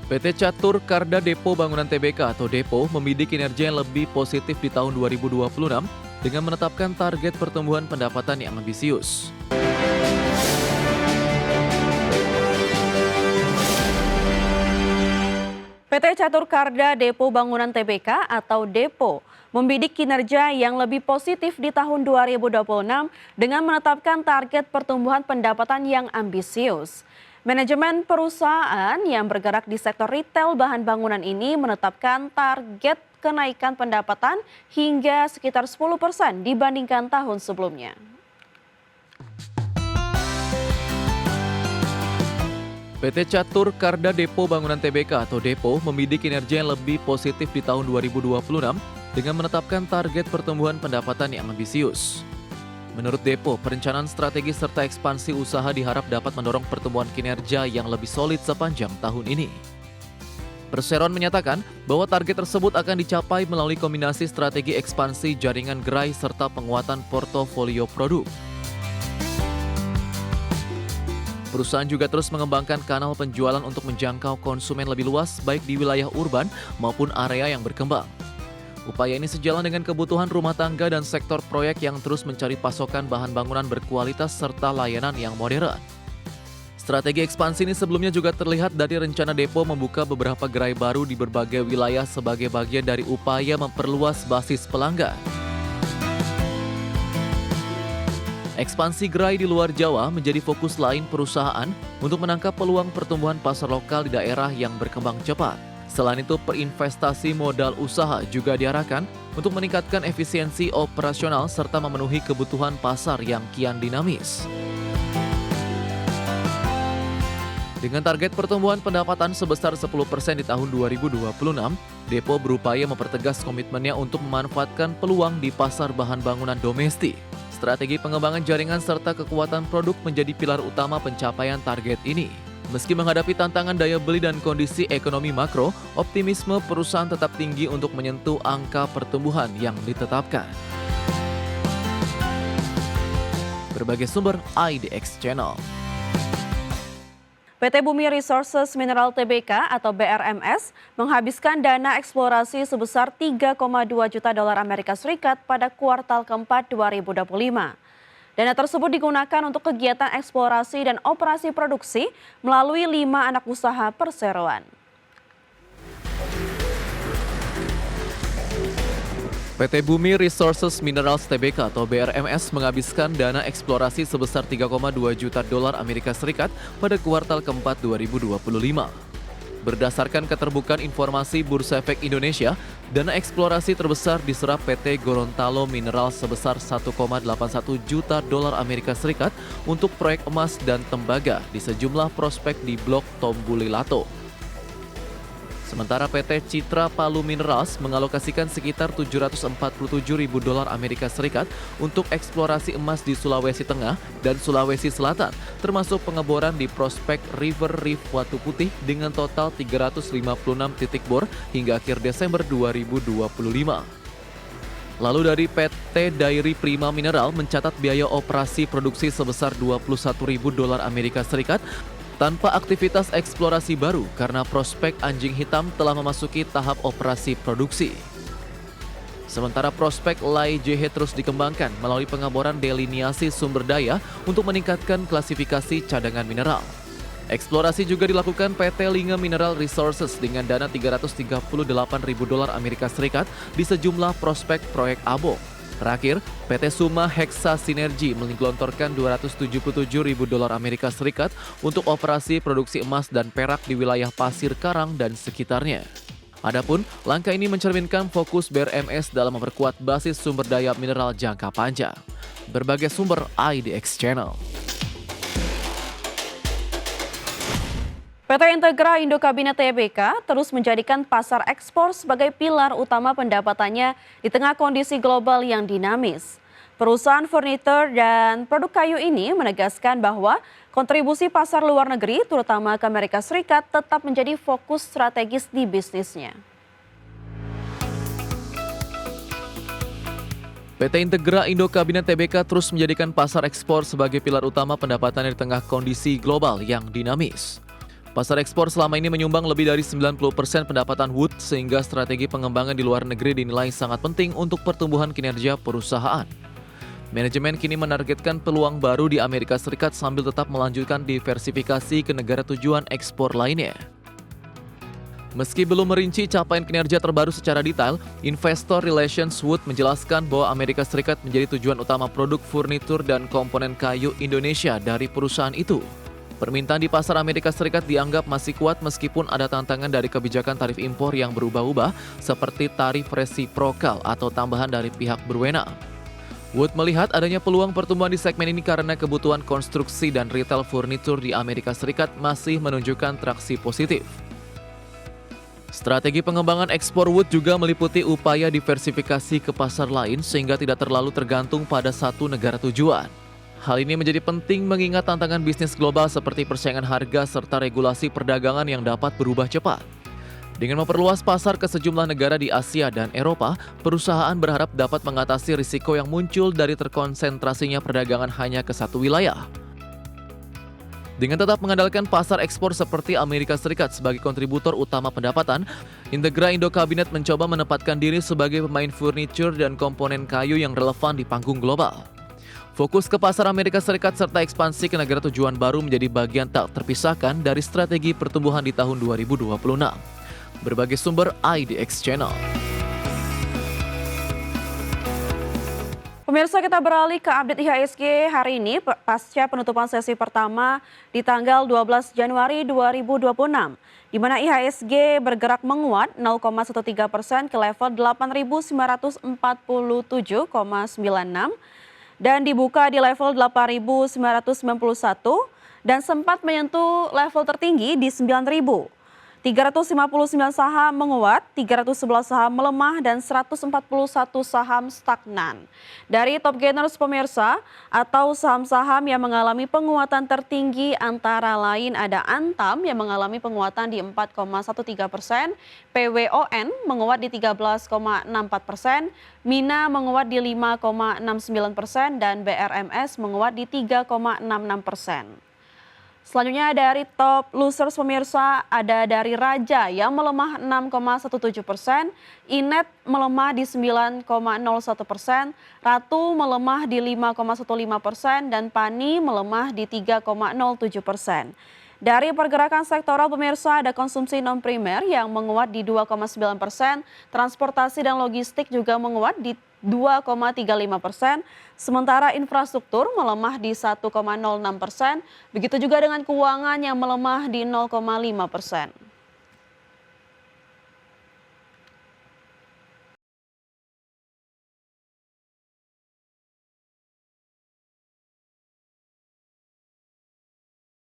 PT Catur Karda Depo Bangunan Tbk atau Depo membidik kinerja yang lebih positif di tahun 2026 dengan menetapkan target pertumbuhan pendapatan yang ambisius. PT Catur Karda Depo Bangunan Tbk atau Depo membidik kinerja yang lebih positif di tahun 2026 dengan menetapkan target pertumbuhan pendapatan yang ambisius. Manajemen perusahaan yang bergerak di sektor retail bahan bangunan ini menetapkan target kenaikan pendapatan hingga sekitar 10% dibandingkan tahun sebelumnya. PT Catur Karda Depo Bangunan Tbk atau Depo membidik kinerja yang lebih positif di tahun 2026 dengan menetapkan target pertumbuhan pendapatan yang ambisius. Menurut Depo, perencanaan strategi serta ekspansi usaha diharap dapat mendorong pertumbuhan kinerja yang lebih solid sepanjang tahun ini. Perseroan menyatakan bahwa target tersebut akan dicapai melalui kombinasi strategi ekspansi jaringan gerai serta penguatan portofolio produk. Perusahaan juga terus mengembangkan kanal penjualan untuk menjangkau konsumen lebih luas baik di wilayah urban maupun area yang berkembang. Upaya ini sejalan dengan kebutuhan rumah tangga dan sektor proyek yang terus mencari pasokan bahan bangunan berkualitas serta layanan yang modern. Strategi ekspansi ini sebelumnya juga terlihat dari rencana Depo membuka beberapa gerai baru di berbagai wilayah sebagai bagian dari upaya memperluas basis pelanggan. Ekspansi gerai di luar Jawa menjadi fokus lain perusahaan untuk menangkap peluang pertumbuhan pasar lokal di daerah yang berkembang cepat. Selain itu, perinvestasi modal usaha juga diarahkan untuk meningkatkan efisiensi operasional serta memenuhi kebutuhan pasar yang kian dinamis. Dengan target pertumbuhan pendapatan sebesar 10% di tahun 2026, Depo berupaya mempertegas komitmennya untuk memanfaatkan peluang di pasar bahan bangunan domestik. Strategi pengembangan jaringan serta kekuatan produk menjadi pilar utama pencapaian target ini. Meski menghadapi tantangan daya beli dan kondisi ekonomi makro, optimisme perusahaan tetap tinggi untuk menyentuh angka pertumbuhan yang ditetapkan. Berbagai sumber IDX Channel. PT Bumi Resources Mineral Tbk atau BRMS menghabiskan dana eksplorasi sebesar 3,2 juta dolar Amerika Serikat pada kuartal keempat 2025. Dana tersebut digunakan untuk kegiatan eksplorasi dan operasi produksi melalui 5 anak usaha perseroan. PT Bumi Resources Minerals Tbk atau BRMS menghabiskan dana eksplorasi sebesar 3,2 juta dolar Amerika Serikat pada kuartal keempat 2025. Berdasarkan keterbukaan informasi Bursa Efek Indonesia, dana eksplorasi terbesar diserap PT Gorontalo Mineral sebesar 1,81 juta dolar Amerika Serikat untuk proyek emas dan tembaga di sejumlah prospek di Blok Tombulilato. Sementara PT Citra Palu Minerals mengalokasikan sekitar 747.000 dolar Amerika Serikat untuk eksplorasi emas di Sulawesi Tengah dan Sulawesi Selatan, termasuk pengeboran di prospek River Reef Watu Putih dengan total 356 titik bor hingga akhir Desember 2025. Lalu dari PT Dairy Prima Mineral mencatat biaya operasi produksi sebesar 21.000 dolar Amerika Serikat tanpa aktivitas eksplorasi baru karena prospek anjing hitam telah memasuki tahap operasi produksi. Sementara prospek Lai JH terus dikembangkan melalui pengeboran deliniasi sumber daya untuk meningkatkan klasifikasi cadangan mineral. Eksplorasi juga dilakukan PT Linge Mineral Resources dengan dana 338.000 dolar Amerika Serikat di sejumlah prospek proyek ABO. Terakhir, PT Suma Hexa Sinergi menggelontorkan 277.000 dolar Amerika Serikat untuk operasi produksi emas dan perak di wilayah Pasir Karang dan sekitarnya. Adapun, langkah ini mencerminkan fokus BRMS dalam memperkuat basis sumber daya mineral jangka panjang. Berbagai sumber IDX Channel. PT Integra Indo Kabinet Tbk terus menjadikan pasar ekspor sebagai pilar utama pendapatannya di tengah kondisi global yang dinamis. Perusahaan furnitur dan produk kayu ini menegaskan bahwa kontribusi pasar luar negeri, terutama ke Amerika Serikat, tetap menjadi fokus strategis di bisnisnya. PT Integra Indo Kabinet Tbk terus menjadikan pasar ekspor sebagai pilar utama pendapatan di tengah kondisi global yang dinamis. Pasar ekspor selama ini menyumbang lebih dari 90% pendapatan Wood, sehingga strategi pengembangan di luar negeri dinilai sangat penting untuk pertumbuhan kinerja perusahaan. Manajemen kini menargetkan peluang baru di Amerika Serikat sambil tetap melanjutkan diversifikasi ke negara tujuan ekspor lainnya. Meski belum merinci capaian kinerja terbaru secara detail, Investor Relations Wood menjelaskan bahwa Amerika Serikat menjadi tujuan utama produk furnitur dan komponen kayu Indonesia dari perusahaan itu. Permintaan di pasar Amerika Serikat dianggap masih kuat meskipun ada tantangan dari kebijakan tarif impor yang berubah-ubah seperti tarif resiprokal atau tambahan dari pihak berwenang. Wood melihat adanya peluang pertumbuhan di segmen ini karena kebutuhan konstruksi dan retail furnitur di Amerika Serikat masih menunjukkan traksi positif. Strategi pengembangan ekspor Wood juga meliputi upaya diversifikasi ke pasar lain sehingga tidak terlalu tergantung pada satu negara tujuan. Hal ini menjadi penting mengingat tantangan bisnis global seperti persaingan harga serta regulasi perdagangan yang dapat berubah cepat. Dengan memperluas pasar ke sejumlah negara di Asia dan Eropa, perusahaan berharap dapat mengatasi risiko yang muncul dari terkonsentrasinya perdagangan hanya ke satu wilayah. Dengan tetap mengandalkan pasar ekspor seperti Amerika Serikat sebagai kontributor utama pendapatan, Integra Indo Kabinet mencoba menempatkan diri sebagai pemain furniture dan komponen kayu yang relevan di panggung global. Fokus ke pasar Amerika Serikat serta ekspansi ke negara tujuan baru menjadi bagian tak terpisahkan dari strategi pertumbuhan di tahun 2026. Berbagai sumber IDX Channel. Pemirsa, kita beralih ke update IHSG hari ini pasca penutupan sesi pertama di tanggal 12 Januari 2026, di mana IHSG bergerak menguat 0,13% ke level 8.947,96 dan dibuka di level 8.991 dan sempat menyentuh level tertinggi di 9.000. 359 saham menguat, 311 saham melemah, dan 141 saham stagnan. Dari top gainers pemirsa, atau saham-saham yang mengalami penguatan tertinggi antara lain ada Antam yang mengalami penguatan di 4,13%, PWON menguat di 13,64%, Mina menguat di 5,69%, dan BRMS menguat di 3,66%. Selanjutnya dari top losers pemirsa ada dari Raja yang melemah 6,17%, Inet melemah di 9,01%, Ratu melemah di 5,15%, dan Pani melemah di 3,07%. Dari pergerakan sektoral pemirsa ada konsumsi non-primer yang menguat di 2,9%, transportasi dan logistik juga menguat di 2,35%, sementara infrastruktur melemah di 1,06%, begitu juga dengan keuangan yang melemah di 0,5%.